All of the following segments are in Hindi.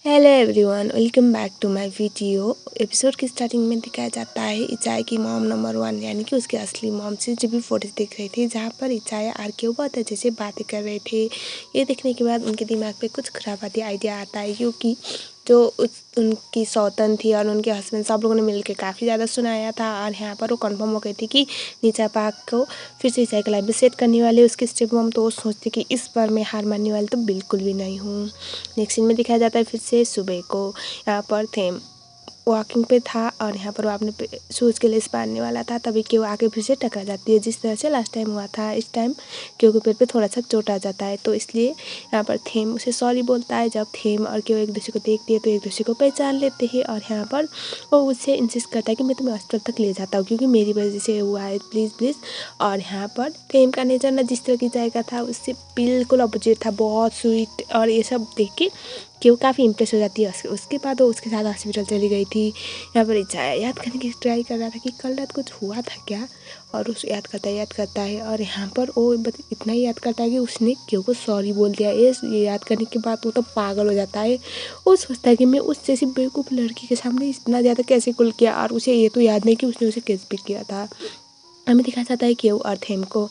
Hello everyone, welcome back to my video. Episode की स्टार्टिंग में दिखाया जाता है इचाई की मॉम नंबर 1 यानी कि उसकी असली मॉम से जो भी फोटोज दिख रही थी, जहाँ पर इचाई आर के बहुत अच्छे से बातें कर रहे थे। ये देखने के बाद उनके दिमाग पे कुछ खुराफाती आइडिया आता है, क्योंकि जो उनकी सौतन थी और उनके हस्बैंड सब लोगों ने मिलकर काफ़ी ज़्यादा सुनाया था। और यहाँ पर वो कंफर्म हो गई थी कि नीचा पाक को फिर से इचाई का लाइफ में सेट करने वाले उसके स्टेप मॉम। तो वो सोचती कि इस बार मैं हार मानने वाली तो बिल्कुल भी नहीं हूँ। नेक्स्ट सीन में दिखाया जाता है फिर से सुबह को। यहाँ पर थेम वॉकिंग पे था और यहाँ पर वो अपने शूज़ के लेस बांधने वाला था, तभी कि वो आगे फिर से टकरा जाती है, जिस तरह से लास्ट टाइम हुआ था। इस टाइम क्यों के पैर पे थोड़ा सा चोट आ जाता है, तो इसलिए यहाँ पर थेम उसे सॉरी बोलता है। जब थेम और क्यों एक दूसरे को देखती है तो एक दूसरे को पहचान लेते हैं। और यहाँ पर वो उससे इंसिस्ट करता है कि मैं तुम्हें हॉस्पिटल तक ले जाता हूँ क्योंकि मेरी वजह से हुआ है, प्लीज़ प्लीज़। और यहाँ पर थेम का नेचर ना जिस तरह की जाएगा था उससे बिल्कुल अपोजिट था, बहुत स्वीट। और ये सब देख के कि वो काफ़ी इम्प्रेस हो जाती है। उसके बाद वो उसके साथ हॉस्पिटल चली गई थी। यहाँ पर याद करने की ट्राई कर रहा था कि कल रात कुछ हुआ था क्या, और उस याद करता है। और यहाँ पर वो इतना ही याद करता है कि उसने क्यों को सॉरी बोल दिया। ये याद करने के बाद वो तो पागल हो जाता है। वो सोचता है कि मैं उस जैसी बेवकूफ़ लड़की के सामने इतना ज़्यादा कैसे कुल किया, और उसे ये तो याद नहीं कि उसने उसे किस भी किया था। हमें दिखाया जाता है कि वो और थेम को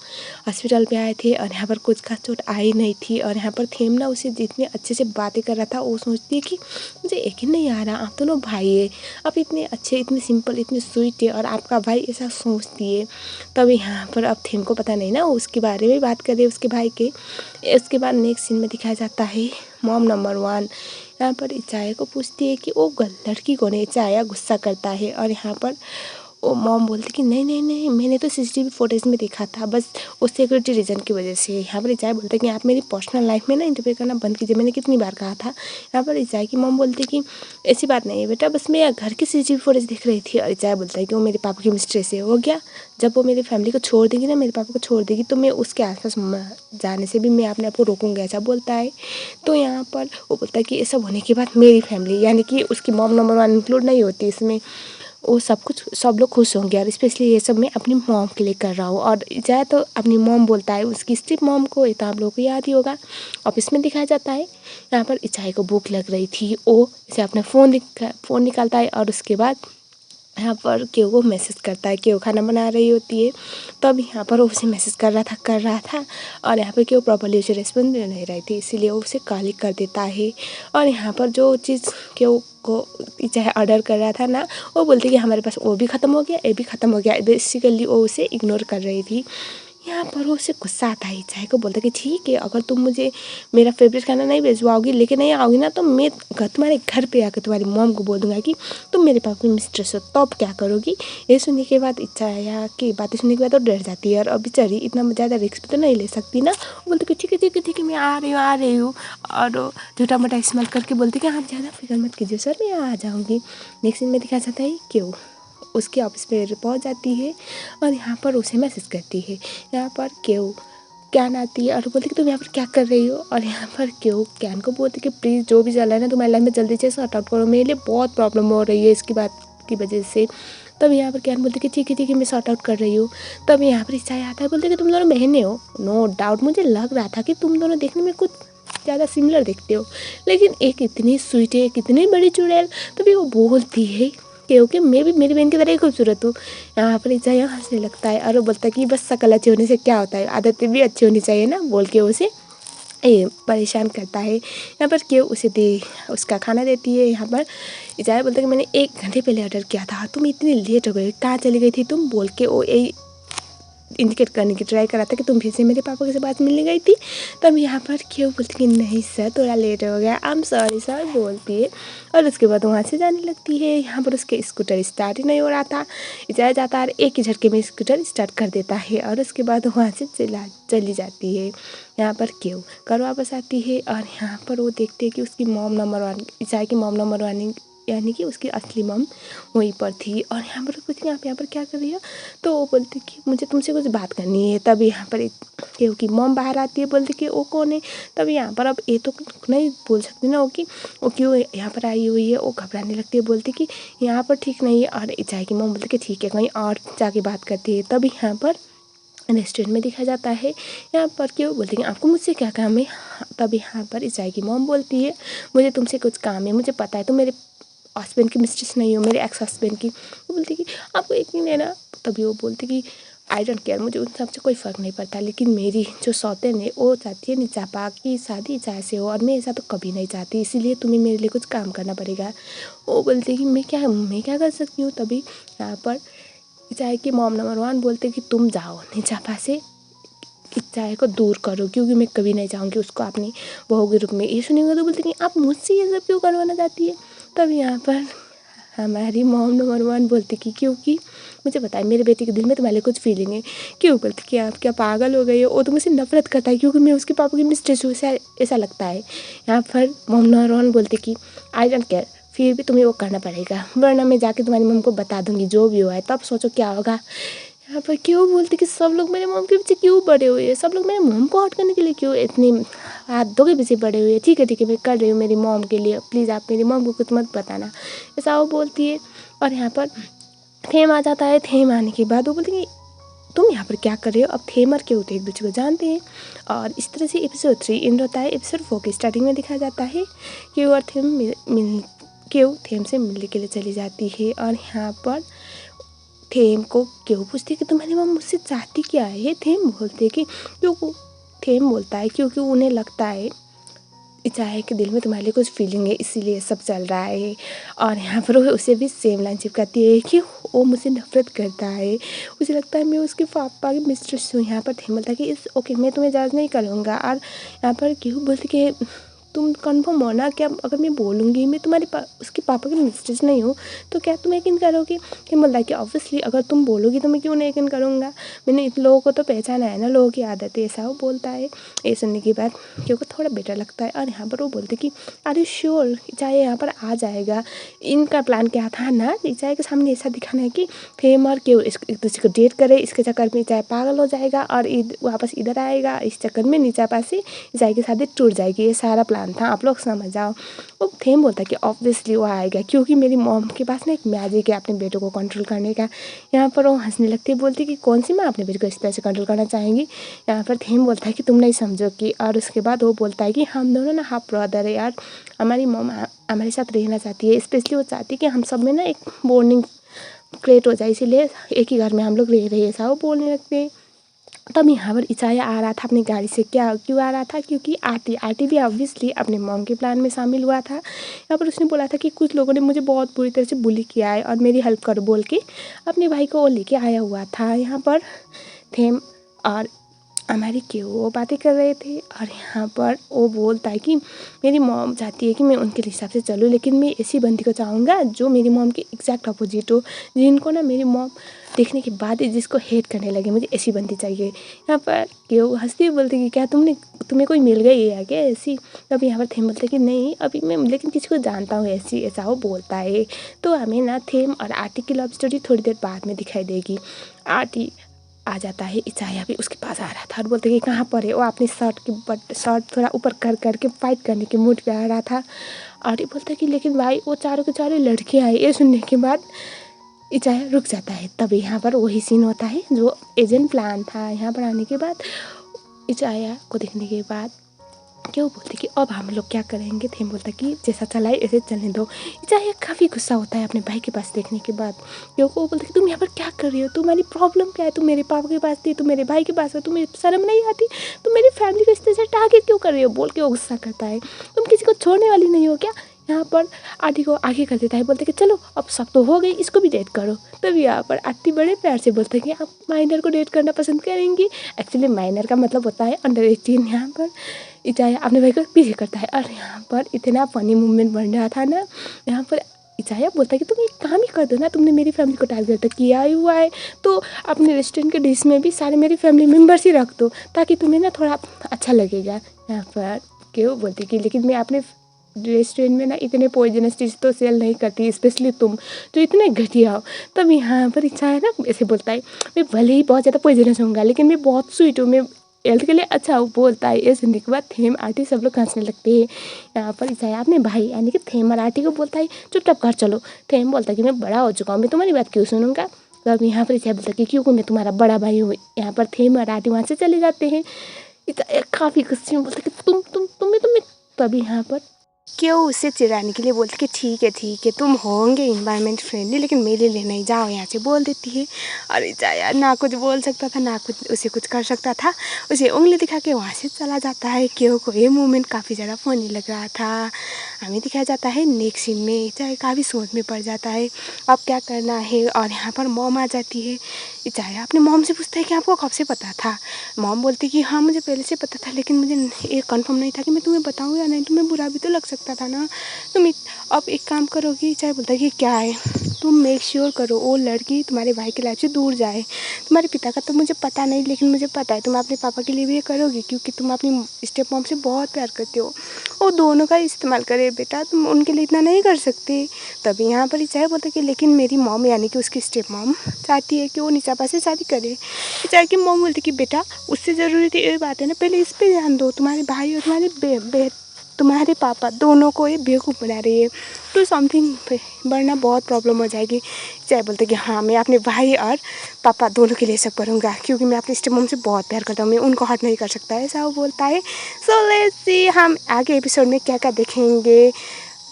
हॉस्पिटल पे आए थे और यहाँ पर कुछ खास चोट आई नहीं थी। और यहाँ पर थेम ना उसे जितने अच्छे से बातें कर रहा था, वो सोचती है कि मुझे यकीन नहीं आ रहा, आप दोनों भाई है, आप इतने अच्छे, इतने सिंपल, इतने स्वीट है और आपका भाई ऐसा सोचती है। तब यहाँ पर अब थेम को पता नहीं ना, वो उसके बारे में बात कर रहे उसके भाई के। उसके बाद नेक्स्ट सीन में दिखाया जाता है मॉम नंबर 1 यहाँ पर इचाया को पूछती है कि वो लड़की कौन है। इचाया गुस्सा करता है और यहाँ पर वो मॉम बोलती कि नहीं नहीं नहीं, मैंने तो सीसीटीवी फुटेज में देखा था, बस उस सिक्योरिटी रीज़न की वजह से। यहाँ पर इचाई बोलते कि आप मेरी पर्सनल लाइफ में ना इंटरफेयर करना बंद कीजिए, मैंने कितनी बार कहा था। यहाँ पर इचाई की मॉम बोलती कि ऐसी बात नहीं है बेटा, बस मैं घर की सीसीटीवी फुटेज देख रही थी। और इचाई बोलता है कि वो मेरे पापा की मिस्ट्रेस से हो गया, जब वो मेरी फैमिली को छोड़ देगी ना, मेरे पापा को छोड़ देगी, तो मैं उसके आसपास जाने से भी मैं अपने आप को रोकूंगा, ऐसा बोलता है। तो यहाँ पर वो बोलता है कि ये सब होने के बाद मेरी फैमिली यानी कि उसकी मॉम नंबर 1 इंक्लूड नहीं होती इसमें, वो सब लोग खुश होंगे। और स्पेशली ये सब मैं अपनी मॉम के लिए कर रहा हूँ। और जाए तो अपनी मॉम बोलता है उसकी स्ट्रिप मॉम को, ये तो आप लोगों को याद ही होगा। अब इसमें दिखाया जाता है यहाँ पर इचाई को भूख लग रही थी, वो इसे अपना फ़ोन निकालता है और उसके बाद यहाँ पर क्यों को मैसेज करता है, क्यों खाना बना रही होती है। तब यहाँ पर वो उसे मैसेज कर रहा था और यहाँ पर क्यों प्रॉपर्ली उसे रेस्पॉन्स दे नहीं रही थी, इसीलिए वो उसे कॉल कर देता है। और यहाँ पर जो चीज़ क्यों को चाहे ऑर्डर कर रहा था ना, वो बोलती कि हमारे पास वो भी ख़त्म हो गया, ये भी ख़त्म हो गया। बेसिकली वो उसे इग्नोर कर रही थी। यहाँ पर वो उसे गुस्सा आता है, चाहे को बोलता कि ठीक है, अगर तुम मुझे मेरा फेवरेट खाना नहीं भिजवाओगी, लेके नहीं आओगी ना, तो मैं तुम्हारे घर पे आकर तुम्हारी मॉम को बोल दूँगा कि तुम मेरे पापा की मिस्ट्रेस हो। तो अब क्या करोगी। ये सुनने के बाद इच्छा की बातें सुनने के बाद वो डर जाती है। और अब बेचारी इतना ज़्यादा रिस्क तो नहीं ले सकती ना, वो बोलती कि ठीक है ठीक है ठीक है, मैं आ रही हूँ। और झूठा मोटा इस्तेमाल करके बोलती कि आप ज़्यादा फिक्र मत कीजिए सर, मैं आ जाऊँगी। नेक्स्ट सीन में दिखाया जाता है क्यों उसके ऑफिस पे पहुंच जाती है और यहाँ पर उसे मैसेज करती है। यहाँ पर क्यों कैन आती है और बोलती कि तुम यहाँ पर क्या कर रही हो। और यहाँ पर क्यों कैन को बोलती कि प्लीज़ जो भी चल रहा है ना तुम्हारी लाइफ में जल्दी से सॉर्ट आउट करो, मेरे लिए बहुत प्रॉब्लम हो रही है इसकी बात की वजह से। तब यहाँ पर कैन बोलती कि ठीक है मैं सॉर्ट आउट कर रही हूँ। तब यहाँ पर इच्छा आता है, बोलते कि तुम दोनों बहनें हो। नो डाउट मुझे लग रहा था कि तुम दोनों देखने में कुछ ज़्यादा सिमिलर दिखते हो, लेकिन एक इतनी स्वीट है, एक इतनी बड़ी चुड़ैल। तभी वो बोलती है क्योंकि मैं भी मेरी बहन की तरह ही खूबसूरत हूँ। यहाँ पर इच्छा यहाँ हंसने लगता है और वो बोलता है कि बस शकल अच्छी होने से क्या होता है, आदतें भी अच्छी होनी चाहिए ना, बोल के उसे परेशान करता है। यहाँ पर क्यों उसे उसका खाना देती है। यहाँ पर इजाया बोलता है कि मैंने 1 घंटे पहले ऑर्डर किया था, तुम इतनी लेट हो गई, कहाँ चली गई थी तुम, बोल के वो यही इंडिकेट करने की ट्राई करा था कि तुम फिर से मेरे पापा के से बात मिलने गई थी। तब यहाँ पर क्यों बोलती कि नहीं सर थोड़ा लेट हो गया, आई एम सॉरी सर बोलती है। और उसके बाद वहाँ से जाने लगती है। यहाँ पर उसके स्कूटर स्टार्ट ही नहीं हो रहा था। जाया जाता है, एक ही झटके में स्कूटर स्टार्ट कर देता है और उसके बाद वहाँ से चली जाती है। यहाँ पर क्यों कर वापस आती है और यहाँ पर वो देखते हैं कि उसकी मॉम नंबर 1 ईसाई की मॉम नंबर 1 यानी कि उसकी असली मॉम वहीं पर थी। और यहाँ पर कुछ आप यहाँ पर क्या कर रही हो, तो वो बोलती कि मुझे तुमसे कुछ बात करनी है। तब यहाँ पर केहू की मॉम बाहर आती है, बोलती कि वो कौन है। तब यहाँ पर अब ये तो नहीं बोल सकती ना वो क्यों यहाँ पर आई हुई है। वो घबराने लगती है, बोलती कि यहाँ पर ठीक नहीं है। और चाय की मॉम बोलती कि ठीक है कहीं और जाके बात करती है। तब यहाँ पर रेस्टोरेंट में दिखाया जाता है। यहाँ पर क्यों बोलती है आपको मुझसे क्या काम है। तब यहाँ पर ईचाई की मॉम बोलती है मुझे तुमसे कुछ काम है, मुझे पता है तुम मेरे हस्बैंड की मिस्ट्रेस नहीं हो, मेरे एक्स हस्बैंड की। वो बोलती कि आपको यकीन है ना। तभी वो बोलती कि आई डोंट केयर, मुझे उन सबसे कोई फ़र्क नहीं पड़ता, लेकिन मेरी जो सौतेन है वो चाहती है निचापा की शादी ईचाई से हो, और मैं ऐसा तो कभी नहीं चाहती, इसीलिए तुम्हें मेरे लिए कुछ काम करना पड़ेगा। वो बोलती कि मैं क्या कर सकती हूँ। तभी यहाँ पर ईचाई की मॉम नंबर 1 बोलते कि तुम जाओ निचापा से ईचाई को दूर करो, क्योंकि मैं कभी नहीं चाहूँगी उसको अपनी बहू के रूप में। ये सुनेंगे तो बोलते कि आप मुझसे ये सब क्यों करवाना चाहती है। तब यहाँ पर हमारी मॉम नंबर 1 बोलती कि क्योंकि मुझे पता है मेरे बेटे के दिल में तुम्हारे लिए कुछ फीलिंग है। क्यों बोलती कि आप क्या पागल हो गई हो, वो तो मुझसे नफरत करता है क्योंकि मैं उसके पापा की मिस्ट्रेस हूँ, ऐसा लगता है। यहाँ पर मॉम नंबर 1 बोलती कि आई डोंट केयर, फिर भी तुम्हें वो करना पड़ेगा, वरना मैं जाके तुम्हारी मम्मी को बता दूंगी जो भी हुआ है, तब सोचो क्या होगा। यहाँ पर क्यों बोलते कि सब लोग मेरे मॉम के पीछे क्यों पड़े हुए हैं, सब लोग मेरे मॉम को हट करने के लिए क्यों इतनी हाथों के पीछे पड़े हुए हैं। ठीक है मैं कर रही हूँ मेरी मॉम के लिए, प्लीज़ आप मेरी मॉम को कुछ मत बताना, ऐसा वो बोलती है। और यहाँ पर थेम आ जाता है। थेम आने के बाद वो बोलती कि तुम यहाँ पर क्या कर रहे हो। अब थेम और क्यों एक दूसरे को जानते हैं, और इस तरह से एपिसोड 3 एंड होता है। एपिसोड 4 की स्टार्टिंग में दिखाया जाता है क्यों और क्यों थेम से मिलने के लिए चली जाती है। और यहाँ पर थेम को क्यों पूछती है कि तुम्हारी मम्मी मुझसे चाहती क्या है। थेम बोलते कि क्यों, थेम बोलता है क्योंकि उन्हें लगता है ईचाई के दिल में तुम्हारे लिए कुछ फीलिंग है, इसीलिए सब चल रहा है। और यहाँ पर वो उसे भी सेम लाइन चिपकाती है कि वो मुझसे नफरत करता है, उसे लगता है मैं उसके पापा की मिस्ट्रेस हूँ। यहाँ पर थेम बोलता है कि इस ओके मैं तुम्हें जज नहीं करूँगा। और यहाँ पर क्यों बोलती कि तुम कन्फर्म हो ना, क्या अगर मैं बोलूँगी मैं तुम्हारे उसके पापा की मिस्ट्रेस नहीं हूँ तो क्या तुम यकीन करोगी। कि बोलता है कि ऑब्वियसली अगर तुम बोलोगी तो मैं क्यों नहीं यकीन करूँगा, मैंने इन लोगों को तो पहचाना है ना, लोगों की आदत है, ऐसा वो बोलता है। ये सुनने के बाद क्योंकि थोड़ा बेटर लगता है। और यहाँ पर वो बोलते कि आर यू श्योर चाहे यहाँ पर आ जाएगा। इनका प्लान क्या था ना, चाहे के सामने ऐसा दिखाना है कि फेम और क्यों एक दूसरे को डेट करे, इसके चक्कर में चाहे पागल हो जाएगा और वापस इधर आएगा, इस चक्कर में नीचा पासी चाहे की शादी टूट जाएगी। ये सारा प्लान था, आप लोग समझ जाओ। वो थेम बोलता है कि ऑब्वियसली वो आएगा क्योंकि मेरी मॉम के पास ना एक मैजिक है अपने बेटों को कंट्रोल करने का। यहाँ पर वो हंसने लगती है, बोलती कि कौन सी माँ अपने बेटे को इस तरह से कंट्रोल करना चाहेंगी। यहाँ पर थेम बोलता है कि तुम नहीं समझोगी। और उसके बाद वो बोलता है कि हम दोनों ना हाफ ब्रदर है यार, हमारी मॉम हमारे साथ रहना चाहती है, स्पेशली वो चाहती है कि हम सब में ना एक बॉन्डिंग क्रिएट हो जाए, इसीलिए एक ही घर में हम लोग रह रहे हैं, ऐसा वो बोलने लगते हैं। तब यहाँ पर ईचाई आ रहा था अपनी गाड़ी से। क्यों आ रहा था, क्योंकि आरती भी ऑब्वियसली अपने मॉम के प्लान में शामिल हुआ था। यहाँ पर उसने बोला था कि कुछ लोगों ने मुझे बहुत बुरी तरह से बुली किया है और मेरी हेल्प करो बोल के अपने भाई को वो लेके आया हुआ था। यहाँ पर थेम और हमारी क्यों वो बातें कर रहे थे। और यहाँ पर वो बोलता है कि मेरी मॉम चाहती है कि मैं उनके हिसाब से चलूँ, लेकिन मैं ऐसी बंदी को चाहूँगा जो मेरी मॉम के एग्जैक्ट अपोजिट हो, जिनको ना मेरी मॉम देखने के बाद ही जिसको हेट करने लगे, मुझे ऐसी बंदी चाहिए। यहाँ पर क्यों हंसती हुई बोलती कि क्या तुम्हें कोई मिल गई है क्या ऐसी। तब यहाँ पर थेम बोलते कि नहीं अभी मैं लेकिन किसी को जानता हूँ ऐसी, ऐसा वो बोलता है। तो हमें ना थेम और आरती की लव स्टोरी थोड़ी देर बाद में दिखाई देगी। आरती आ जाता है, ईचाई भी उसके पास आ रहा था और बोलते कि कहाँ पर है। वो अपनी शर्ट थोड़ा ऊपर कर करके फाइट करने के मूड पे आ रहा था। और ये बोलता है कि लेकिन भाई वो चारों के चारों लड़के आए। ये सुनने के बाद ईचाई रुक जाता है। तभी यहाँ पर वही सीन होता है जो एजेंट प्लान था। यहाँ पर आने के बाद ईचाई को देखने के बाद क्यों बोलते कि अब हम लोग क्या करेंगे। थेम बोलता कि जैसा चला है ऐसे चलने दो। ईचाई काफ़ी गुस्सा होता है अपने भाई के पास देखने के बाद। क्योंकि वो बोलते कि तुम यहाँ पर क्या कर रही हो, तुम्हारी प्रॉब्लम क्या है, तुम मेरे पापा के पास थी, तुम मेरे भाई के पास हो, तुम्हें शर्म नहीं आती, तुम मेरी फैमिली को इस तरह से टारगेट क्यों कर रही हो बोल के वो गुस्सा करता है। तुम किसी को छोड़ने वाली नहीं हो क्या। यहाँ पर आरती को आगे कर देता है, बोलते कि चलो अब सब तो हो गई, इसको भी डेट करो। तभी यहाँ पर आरती बड़े प्यार से बोलते हैं कि आप माइनर को डेट करना पसंद करेंगी। एक्चुअली माइनर का मतलब होता है अंडर 18। यहाँ पर ईचाई अपने भाई को पीछे करता है और यहाँ पर इतना फनी मूवमेंट बन रहा था ना। यहाँ पर ईचाई बोलता है कि तुम एक काम ही कर दो ना, तुमने मेरी फैमिली को टारगेट किया ही हुआ है तो अपने रेस्टोरेंट के डिश में भी सारे मेरी फैमिली मेम्बर्स ही रख दो ताकि तुम्हें ना थोड़ा अच्छा लगेगा। यहाँ पर क्यों बोलती कि लेकिन मैं अपने रेस्टोरेंट में ना इतने पॉइजनस चीज़ तो सेल नहीं करती, स्पेशली तुम जो इतने घटिया हो। तब यहाँ पर ईचाई ना ऐसे बोलता है मैं भले ही बहुत ज़्यादा पॉइजनस होऊंगा लेकिन मैं बहुत स्वीट हूँ, मैं हेल्थ के लिए अच्छा वो बोलता है। ये सुनने के बाद थेम आरती सब लोग हंसने लगते हैं। यहाँ पर ईचाई अपने भाई यानी कि थेम और आरती को बोलता है चुपचाप घर चलो। थेम बोलता है कि मैं बड़ा हो चुका हूँ, मैं तुम्हारी बात क्यों सुनूंगा। तो अब यहाँ पर इचाई बोलता कि क्योंकि मैं तुम्हारा बड़ा भाई हूँ, यहाँ पर थे मराठी, वहाँ से चले जाते हैं। इचाई काफ़ी गुस्से में बोलता कि तुम्हें तभी यहाँ पर क्यों उसे चिढ़ाने के लिए बोलती कि ठीक है तुम होंगे इन्वायरमेंट फ्रेंडली, लेकिन मेरे लिए नहीं, जाओ यहाँ से, बोल देती है। और इचाई यार ना कुछ बोल सकता था ना कुछ उसे कुछ कर सकता था, उसे उंगली दिखा के वहाँ से चला जाता है। क्यों को ये मूवमेंट काफ़ी ज़्यादा फनी लग रहा था। हमें दिखाया जाता है नेक्स्ट सीन में इचाई काफ़ी सोच में पड़ जाता है अब क्या करना है। और यहाँ पर मॉम आ जाती है। इचाई अपने मॉम से पूछता है कि आपको कब से पता था। मॉम बोलती कि हाँ मुझे पहले से पता था, लेकिन मुझे ये कंफर्म नहीं था कि मैं तुम्हें बताऊँ या नहीं, तुम्हें बुरा भी तो लग सकता था ना। अब एक काम करोगी। इचाई बोलता है कि क्या है, तुम मेक श्योर करो वो लड़की तुम्हारे भाई की लाइफ से दूर जाए। तुम्हारे पिता का तो मुझे पता नहीं, लेकिन मुझे पता है तुम अपने पापा के लिए भी ये करोगी, क्योंकि तुम अपनी स्टेप मॉम से बहुत प्यार करते हो। वो दोनों का इस्तेमाल करे बेटा, तुम उनके लिए इतना नहीं कर सकते। तभी यहाँ पर इचाई बोलता है कि लेकिन मेरी मॉम यानी कि उसकी स्टेप मॉम चाहती है कि वो निचापा से शादी करे। इचाई की मॉम बोलती कि बेटा उससे ज़रूरी तो ये बात है ना, पहले इस पर ध्यान दो। तुम्हारे भाई और तुम्हारे पापा दोनों को ये बेवकूफ़ बना रही है, तो समथिंग बढ़ना बहुत प्रॉब्लम हो जाएगी। इचाई बोलते कि हाँ मैं अपने भाई और पापा दोनों के लिए सब करूँगा, क्योंकि मैं अपने स्टेप मॉम से बहुत प्यार करता हूँ, मैं उनको हर्ट नहीं कर सकता, ऐसा वो बोलता है। सो लेट्स सी हम आगे एपिसोड में क्या क्या देखेंगे।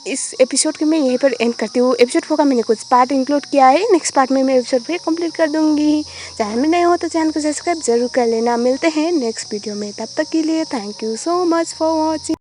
इस एपिसोड के मैं यहीं पर एंड करती हूँ। एपिसोड 4 का मैंने कुछ पार्ट इंक्लूड किया है, नेक्स्ट पार्ट में मैं एपिसोड 5 कंप्लीट कर दूँगी। चैनल में नए हो तो चैनल को सब्सक्राइब जरूर कर लेना। मिलते हैं नेक्स्ट वीडियो में, तब तक के लिए thank you so much for watching.